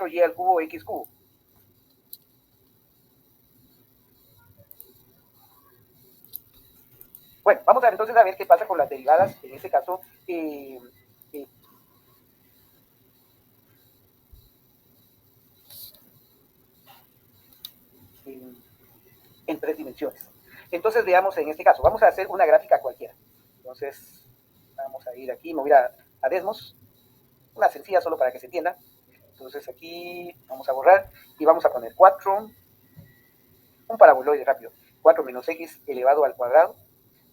4y al cubo x cubo. Bueno, vamos a ver entonces a ver qué pasa con las derivadas, en este caso, en 3 dimensiones. Entonces veamos en este caso, vamos a hacer una gráfica cualquiera. Entonces, vamos a ir aquí, me voy a Desmos, una sencilla solo para que se entienda. Entonces aquí vamos a borrar y vamos a poner 4, un paraboloide rápido, 4 menos x elevado al cuadrado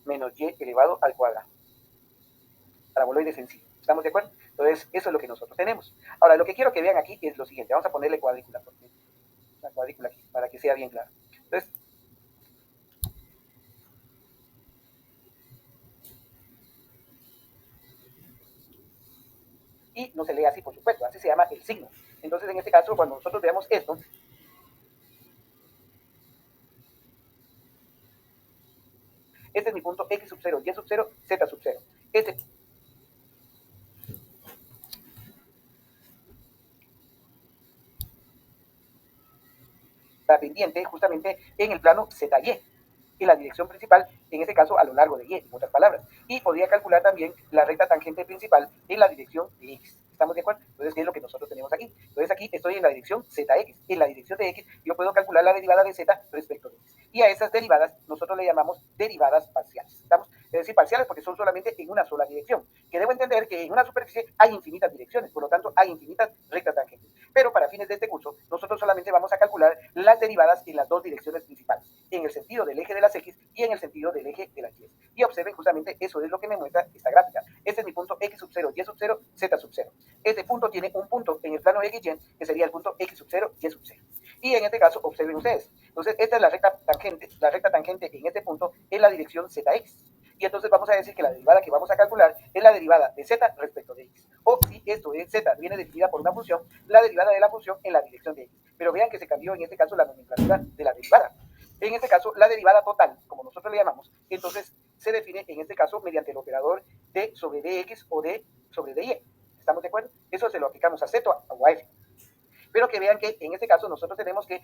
menos y elevado al cuadrado. Paraboloide sencillo. ¿Estamos de acuerdo? Entonces, eso es lo que nosotros tenemos. Ahora, lo que quiero que vean aquí es lo siguiente. Vamos a ponerle cuadrícula, porque la cuadrícula aquí, para que sea bien claro. Entonces, y no se lee así, por supuesto, así se llama el signo. Entonces, en este caso, cuando nosotros veamos esto, este es mi punto x sub 0, y sub 0, z sub 0. Este la pendiente justamente en el plano ZY, en la dirección principal, en este caso a lo largo de Y, en otras palabras. Y podría calcular también la recta tangente principal en la dirección de X. ¿Estamos de acuerdo? Entonces, ¿qué es lo que nosotros tenemos aquí? Entonces, aquí estoy en la dirección ZX. En la dirección de X, yo puedo calcular la derivada de Z respecto de X. Y a esas derivadas, nosotros le llamamos derivadas parciales. ¿Estamos? Es decir, parciales porque son solamente en una sola dirección. Que debo entender que en una superficie hay infinitas direcciones, por lo tanto, hay infinitas rectas tangentes. Pero para fines de este curso, nosotros solamente vamos a calcular las derivadas en las dos direcciones principales, en el sentido del eje de las X y en el sentido del eje de las Y. Y observen justamente eso es lo que me muestra esta gráfica. Este es mi punto X sub 0, Y sub 0, Z sub 0. Este punto tiene un punto en el plano XY, que sería el punto X sub 0, Y sub 0. Y en este caso, observen ustedes. Entonces, esta es la recta tangente en este punto en la dirección ZX. Y entonces vamos a decir que la derivada que vamos a calcular es la derivada de z respecto de x. O si esto es z, viene definida por una función, la derivada de la función en la dirección de x. Pero vean que se cambió en este caso la nomenclatura de la derivada. En este caso, la derivada total, como nosotros le llamamos, entonces se define en este caso mediante el operador d sobre dx o d sobre dy. ¿Estamos de acuerdo? Eso se lo aplicamos a z o a f. Pero que vean que en este caso nosotros tenemos que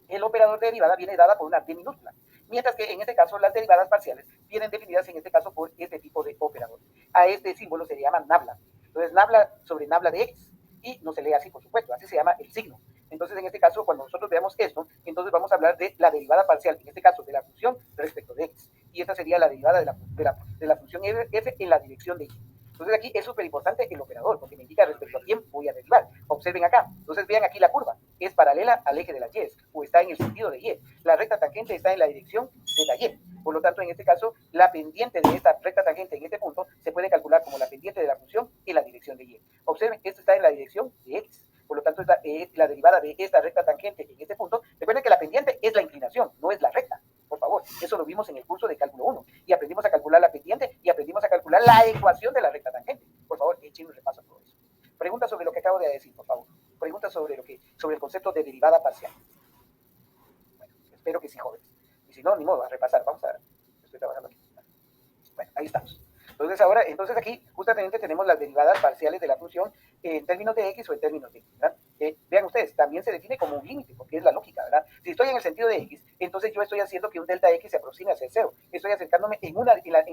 el operador de derivada viene dada por una d minúscula, mientras que en este caso las derivadas parciales vienen definidas en este caso por este tipo de operador. A este símbolo se le llama nabla. Entonces, nabla sobre nabla de x, y no se lee así, por supuesto, así se llama el signo. Entonces, en este caso, cuando nosotros veamos esto, entonces vamos a hablar de la derivada parcial, en este caso de la función respecto de x, y esta sería la derivada de la función f en la dirección de y. Entonces aquí es súper importante el operador, porque me indica respecto a quién voy a derivar. Observen acá. Entonces vean aquí la curva. Es paralela al eje de las y, o está en el sentido de y. La recta tangente está en la dirección ZY. Por lo tanto, en este caso, la pendiente de esta recta tangente en este punto se puede calcular como la pendiente de la función en la dirección de y. Observen, esto está en la dirección de x. Por lo tanto, esta es la derivada de esta recta tangente en este punto. Recuerden que la pendiente es la inclinación, no es la recta. Por favor, eso lo vimos en el curso de cálculo 1 y aprendimos a calcular la pendiente y aprendimos a calcular la ecuación de la recta tangente. Por favor, echen un repaso a todo eso. Pregunta sobre lo que acabo de decir, por favor. Pregunta sobre el concepto de derivada parcial. Bueno, espero que sí, jóvenes. Y si no, ni modo, a repasar. Estoy trabajando aquí. Bueno, ahí estamos. Entonces aquí justamente tenemos las derivadas parciales de la función en términos de x o en términos de x, ¿verdad? Vean ustedes, también se define como un límite, porque es la lógica, ¿verdad? Si estoy en el sentido de x, entonces yo estoy haciendo que un delta x se aproxime hacia el cero. Estoy acercándome en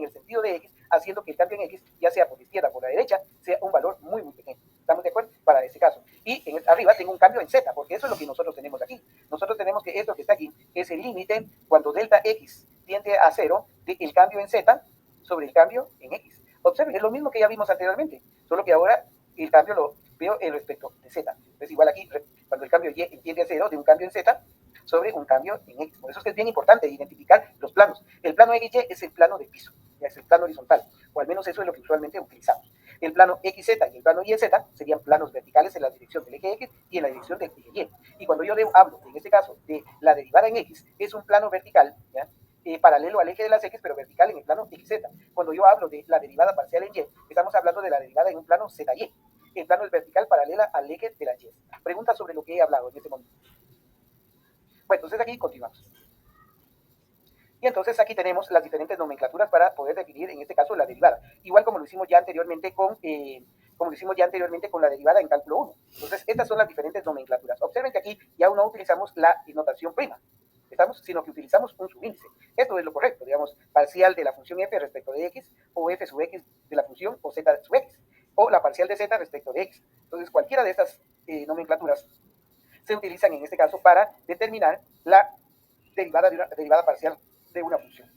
el sentido de x, haciendo que el cambio en x, ya sea por la izquierda o por la derecha, sea un valor muy, muy pequeño. ¿Estamos de acuerdo? Para ese caso. Y arriba tengo un cambio en z, porque eso es lo que nosotros tenemos aquí. Nosotros tenemos que esto que está aquí es el límite cuando delta x tiende a cero del cambio en z sobre el cambio en x. Observen, es lo mismo que ya vimos anteriormente, solo que ahora el cambio lo veo en respecto de z. Es igual aquí, cuando el cambio y tiende a cero, de un cambio en z sobre un cambio en x. Por eso es que es bien importante identificar los planos. El plano XY es el plano de piso, es el plano horizontal, o al menos eso es lo que usualmente utilizamos. El plano XZ y el plano YZ serían planos verticales en la dirección del eje X y en la dirección del eje Y. Y cuando yo hablo, en este caso, de la derivada en X, es un plano vertical, ¿ya? Paralelo al eje de las X, pero vertical en el plano XZ. Cuando yo hablo de la derivada parcial en Y, estamos hablando de la derivada en un plano ZY. El plano es vertical paralela al eje de las Y. Pregunta sobre lo que he hablado en este momento. Bueno, entonces aquí continuamos. Y entonces aquí tenemos las diferentes nomenclaturas para poder definir, en este caso, la derivada. Igual como lo hicimos ya anteriormente con como lo hicimos ya anteriormente con la derivada en cálculo 1. Entonces, estas son las diferentes nomenclaturas. Observen que aquí ya no utilizamos la notación prima, ¿estamos? Sino que utilizamos un subíndice. Esto es lo correcto, digamos, parcial de la función f respecto de x, o f sub x de la función, o z sub x, o la parcial de z respecto de x. Entonces, cualquiera de estas nomenclaturas se utilizan en este caso para determinar la derivada parcial de una función.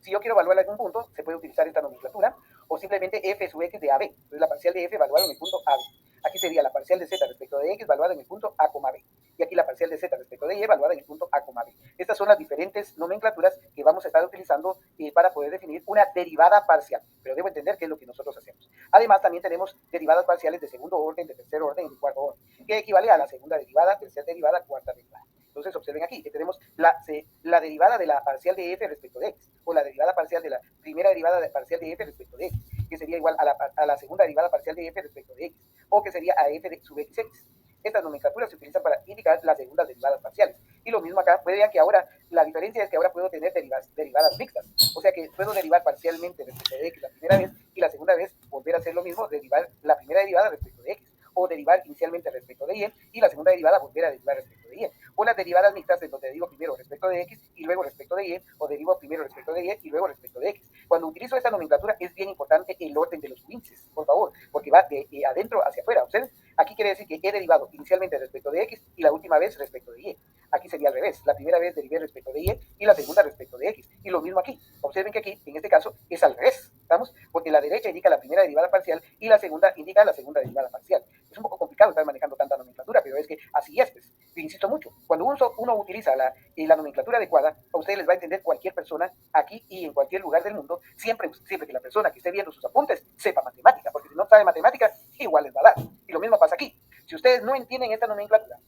Si yo quiero evaluar algún punto, se puede utilizar esta nomenclatura, o simplemente f sub x de AB. Entonces, la parcial de f evaluada en el punto AB. Aquí sería la parcial de z respecto de x evaluada en el punto A, B. Y aquí la parcial de z respecto de y evaluada en el punto A, B. Estas son las diferentes nomenclaturas que vamos a estar utilizando para poder definir una derivada parcial. Pero debo entender qué es lo que nosotros hacemos. Además, también tenemos derivadas parciales de segundo orden, de tercer orden y de cuarto orden, que equivale a la segunda derivada, tercera derivada, cuarta derivada. Entonces, observen aquí que tenemos la derivada de la parcial de f respecto de x, o la derivada parcial de la primera derivada parcial de f respecto de x, que sería igual a la segunda derivada parcial de f respecto de x, o que sería a f de sub xx. Estas nomenclaturas se utilizan para indicar las segundas derivadas parciales. Y lo mismo acá, vean que ahora la diferencia es que ahora puedo tener derivadas mixtas. O sea que puedo derivar parcialmente respecto de x la primera vez y la segunda vez volver a hacer lo mismo, derivar la primera derivada respecto de x. O derivar inicialmente respecto de y la segunda derivada volver a derivar respecto de y. O las derivadas mixtas en donde derivo primero respecto de x y luego respecto de y, o derivo primero respecto de y luego respecto de x. Cuando utilizo esta nomenclatura es bien importante el orden de los índices, por favor, porque va de adentro hacia afuera. ¿Observen? Aquí quiere decir que he derivado inicialmente respecto de x y la última vez respecto de y. Aquí sería al revés. La primera vez derivé respecto de y la segunda respecto de x. Y lo mismo aquí. Observen que aquí, en este caso, es al revés. ¿Estamos? Porque la derecha indica la primera derivada parcial y la segunda indica la segunda derivada parcial. Es un poco complicado estar manejando tanta nomenclatura, pero es que así es, pues. Te insisto mucho. Cuando uno utiliza la nomenclatura adecuada, a ustedes les va a entender cualquier persona aquí y en cualquier lugar del mundo, siempre que la persona que esté viendo sus apuntes sepa matemática, porque si no sabe matemática, igual les va a dar. Y lo mismo pasa aquí. Si ustedes no entienden esta nomenclatura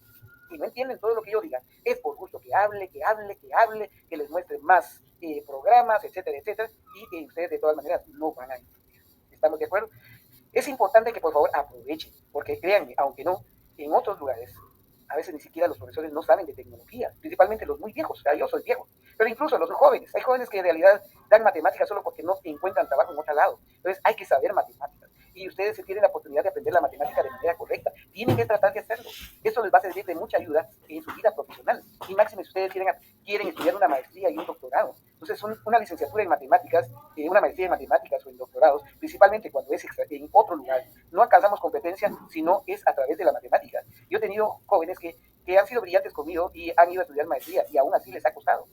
y no entienden todo lo que yo diga, es por gusto que hable, que les muestre más programas, etcétera, etcétera, y ustedes de todas maneras no van a entender. ¿Estamos de acuerdo? Es importante que por favor aprovechen, porque créanme, aunque no, en otros lugares, a veces ni siquiera los profesores no saben de tecnología, principalmente los muy viejos, o sea, yo soy viejo, pero incluso los jóvenes, hay jóvenes que en realidad dan matemáticas solo porque no encuentran trabajo en otro lado, entonces hay que saber matemáticas, y ustedes si tienen la oportunidad de aprender la matemática de manera correcta, tienen que tratar de hacerlo, eso les va a servir de mucha ayuda en su vida profesional, y máximo si ustedes quieren estudiar una maestría y un doctorado, entonces una licenciatura en matemáticas, una maestría en matemáticas o en doctorados, principalmente cuando es en otro lugar, no alcanzamos competencia si no es a través de la matemática. Yo he tenido jóvenes que han sido brillantes conmigo y han ido a estudiar maestría y aún así les ha costado.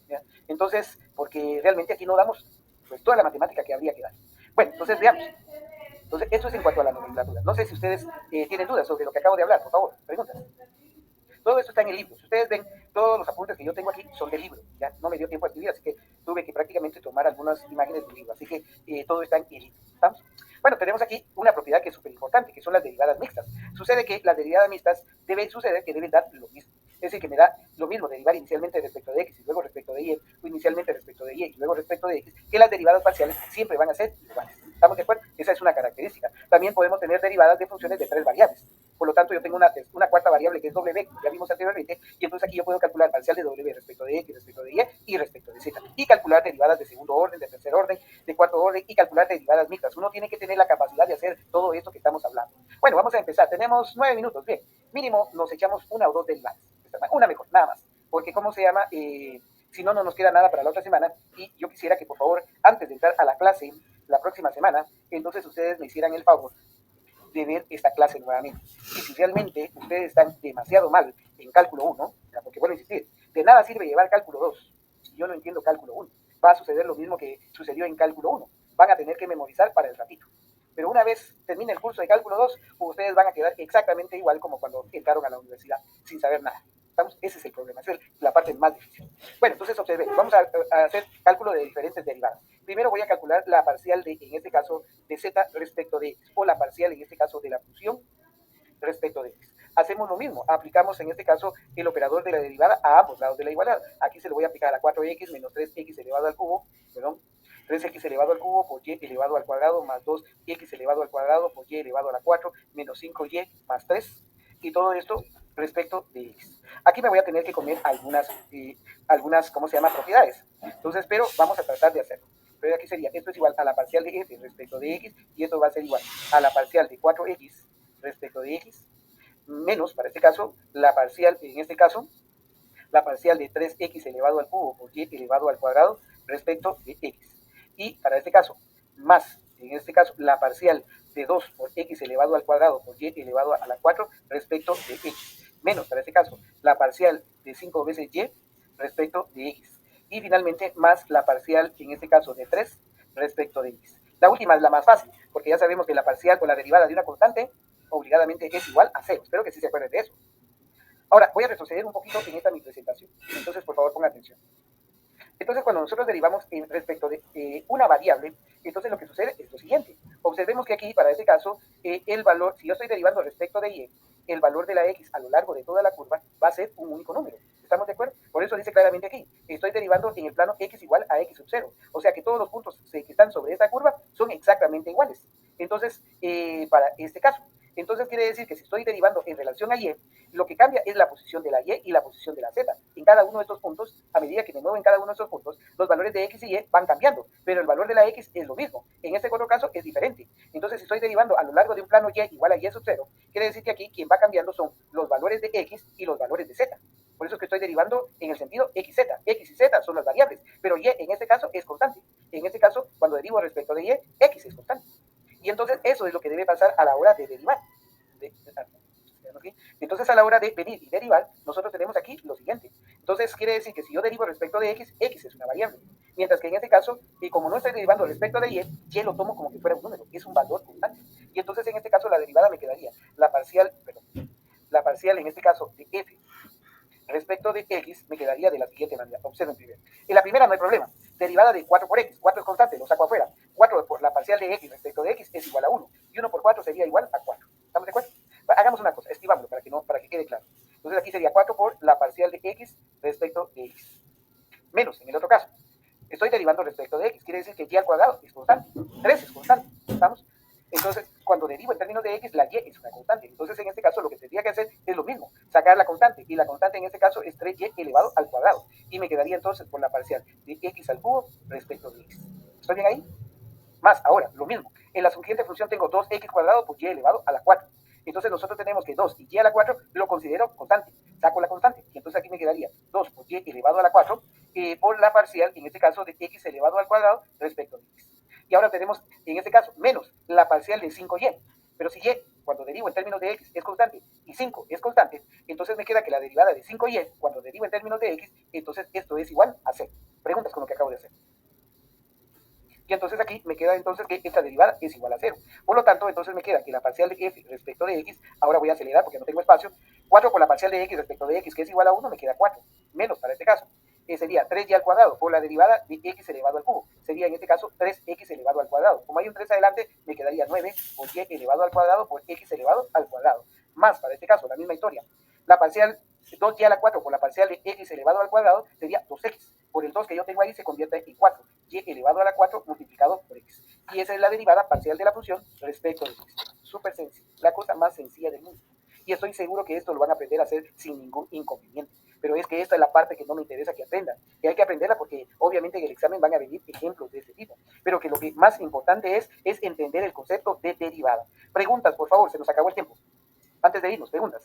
¿Ya? Entonces, porque realmente aquí no damos pues toda la matemática que habría que dar. Bueno, entonces veamos. Entonces, esto es en cuanto a la nomenclatura. No sé si ustedes tienen dudas sobre lo que acabo de hablar, por favor, preguntas. Todo esto está en el libro. Si ustedes ven, todos los apuntes que yo tengo aquí son del libro. Ya no me dio tiempo a escribir, así que tuve que prácticamente tomar algunas imágenes del libro. Así que todo está en el libro. ¿Estamos? Bueno, tenemos aquí una propiedad que es súper importante, que son las derivadas mixtas. Sucede que las derivadas mixtas deben dar lo mismo. Es decir, que me da lo mismo derivar inicialmente respecto de x y luego respecto de y, o inicialmente respecto de y luego respecto de x, que las derivadas parciales siempre van a ser iguales. ¿Estamos de acuerdo? Esa es una característica. También podemos tener derivadas de funciones de 3 variables. Por lo tanto, yo tengo una cuarta variable que es w, como ya vimos anteriormente, y entonces aquí yo puedo calcular parcial de w respecto de x, respecto de y respecto de z, y calcular derivadas de segundo orden, de tercer orden, de cuarto orden, y calcular derivadas mixtas. Uno tiene que tener la capacidad de hacer todo esto que estamos hablando. Bueno, vamos a empezar. Tenemos 9 minutos. Bien, mínimo nos echamos una o dos derivadas. Una mejor, nada más. Porque, ¿cómo se llama? Si no, no nos queda nada para la otra semana. Y yo quisiera que, por favor, antes de entrar a la clase la próxima semana, entonces ustedes me hicieran el favor de ver esta clase nuevamente. Y si realmente ustedes están demasiado mal en cálculo 1, porque vuelvo a insistir, de nada sirve llevar cálculo 2 si yo no entiendo cálculo 1. Va a suceder lo mismo que sucedió en cálculo 1. Van a tener que memorizar para el ratito. Pero una vez termine el curso de cálculo 2, ustedes van a quedar exactamente igual como cuando entraron a la universidad, sin saber nada. Ese es el problema, esa es la parte más difícil. Bueno, entonces observen, vamos a hacer cálculo de diferentes derivadas. Primero voy a calcular la parcial de, en este caso, de z respecto de x, o la parcial, en este caso, de la función respecto de x. Hacemos lo mismo, aplicamos en este caso el operador de la derivada a ambos lados de la igualdad. Aquí se lo voy a aplicar a 4x menos 3x elevado al cubo, perdón, 3x elevado al cubo por y elevado al cuadrado más 2x elevado al cuadrado por y elevado a la 4 menos 5y más 3. Y todo esto respecto de x. Aquí me voy a tener que comer algunas ¿cómo se llama? Propiedades. Entonces, pero vamos a tratar de hacerlo. Pero aquí sería, esto es igual a la parcial de f respecto de x, y esto va a ser igual a la parcial de 4x respecto de x, menos, para este caso, la parcial, en este caso, la parcial de 3x elevado al cubo por y elevado al cuadrado respecto de x. Y para este caso, más, en este caso, la parcial de 2 por x elevado al cuadrado por y elevado a la 4 respecto de x. Menos, para este caso, la parcial de 5 veces y respecto de x. Y finalmente, más la parcial, en este caso, de 3 respecto de x. La última es la más fácil, porque ya sabemos que la parcial con la derivada de una constante obligadamente es igual a 0. Espero que sí se acuerden de eso. Ahora, voy a retroceder un poquito en esta mi presentación. Entonces, por favor, ponga atención. Entonces, cuando nosotros derivamos respecto de una variable, entonces lo que sucede es lo siguiente. Observemos que aquí, para este caso, el valor, si yo estoy derivando respecto de y, el valor de la x a lo largo de toda la curva va a ser un único número. ¿Estamos de acuerdo? Por eso dice claramente aquí, estoy derivando en el plano x igual a x sub 0. O sea que todos los puntos que están sobre esta curva son exactamente iguales. Entonces, para este caso, entonces quiere decir que si estoy derivando en relación a y, lo que cambia es la posición de la y y la posición de la z. En cada uno de estos puntos, a medida que me muevo en cada uno de estos puntos, los valores de x y y van cambiando, pero el valor de la x es lo mismo. En este otro caso es diferente. Entonces, si estoy derivando a lo largo de un plano y igual a y sub 0, quiere decir que aquí quien va cambiando son los valores de x y los valores de z. Por eso es que estoy derivando en el sentido xz. X y z son las variables, pero y en este caso es constante. En este caso, cuando derivo respecto de y, x es constante. Y entonces eso es lo que debe pasar a la hora de derivar. Entonces a la hora de venir y derivar, nosotros tenemos aquí lo siguiente. Entonces quiere decir que si yo derivo respecto de x, x es una variable. Mientras que en este caso, como no estoy derivando respecto de y lo tomo como que fuera un número, es un valor constante. Y entonces en este caso la derivada me quedaría la parcial en este caso de f respecto de x me quedaría de la siguiente manera. Observen primero. En la primera no hay problema. Derivada de 4 por x. 4 es constante, lo saco afuera. 4 por la parcial de x respecto de x es igual a 1. Y 1 por 4 sería igual a 4. ¿Estamos de acuerdo? Hagamos una cosa, escribámoslo para que quede claro. Entonces aquí sería 4 por la parcial de x respecto de x. Menos, en el otro caso. Estoy derivando respecto de x. Quiere decir que y al cuadrado es constante. 3 es constante. ¿Estamos? Entonces, cuando derivo en términos de x, la y es una constante. Entonces, en este caso, lo que tendría que hacer es lo mismo, sacar la constante. Y la constante en este caso es 3y elevado al cuadrado. Y me quedaría entonces por la parcial de x al cubo respecto de x. ¿Estoy bien ahí? Más, ahora, lo mismo. En la siguiente función tengo 2x cuadrado por y elevado a la 4. Entonces nosotros tenemos que 2 y y a la 4 lo considero constante. Saco la constante. Y entonces aquí me quedaría 2 por y elevado a la 4 por la parcial, en este caso, de x elevado al cuadrado respecto de x. Y ahora tenemos, en este caso, menos la parcial de 5y. Pero si y, cuando derivo en términos de x, es constante y 5 es constante, entonces me queda que la derivada de 5y, cuando derivo en términos de x, entonces esto es igual a 0. Preguntas con lo que acabo de hacer. Y entonces aquí me queda entonces que esta derivada es igual a 0. Por lo tanto, entonces me queda que la parcial de f respecto de x, ahora voy a acelerar porque no tengo espacio, 4 por la parcial de x respecto de x, que es igual a 1, me queda 4. Menos para este caso, sería 3y al cuadrado por la derivada de x elevado al cubo. Sería en este caso 3x elevado al cuadrado. Como hay un 3 adelante, me quedaría 9 por y elevado al cuadrado por x elevado al cuadrado. Más para este caso, la misma historia. La parcial 2y a la 4 por la parcial de x elevado al cuadrado sería 2x. Por el 2 que yo tengo ahí se convierte en 4. Y elevado a la 4 multiplicado por x. Y esa es la derivada parcial de la función respecto de x. Súper sencillo. La cosa más sencilla del mundo. Y estoy seguro que esto lo van a aprender a hacer sin ningún inconveniente. Pero es que esta es la parte que no me interesa que aprendan. Y hay que aprenderla porque obviamente en el examen van a venir ejemplos de este tipo. Pero que lo que más importante es entender el concepto de derivada. Preguntas, por favor, se nos acabó el tiempo. Antes de irnos, preguntas.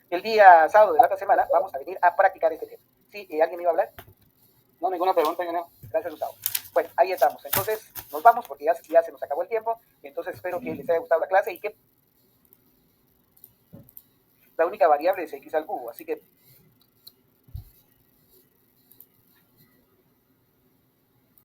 El día sábado de la otra semana vamos a venir a practicar este tema. ¿Sí? ¿Alguien me iba a hablar? No, ninguna pregunta, ingeniero. Gracias, Gustavo. Bueno, ahí estamos. Entonces, nos vamos porque ya se nos acabó el tiempo. Entonces, espero que les haya gustado la clase y que la única variable es x al cubo. Así que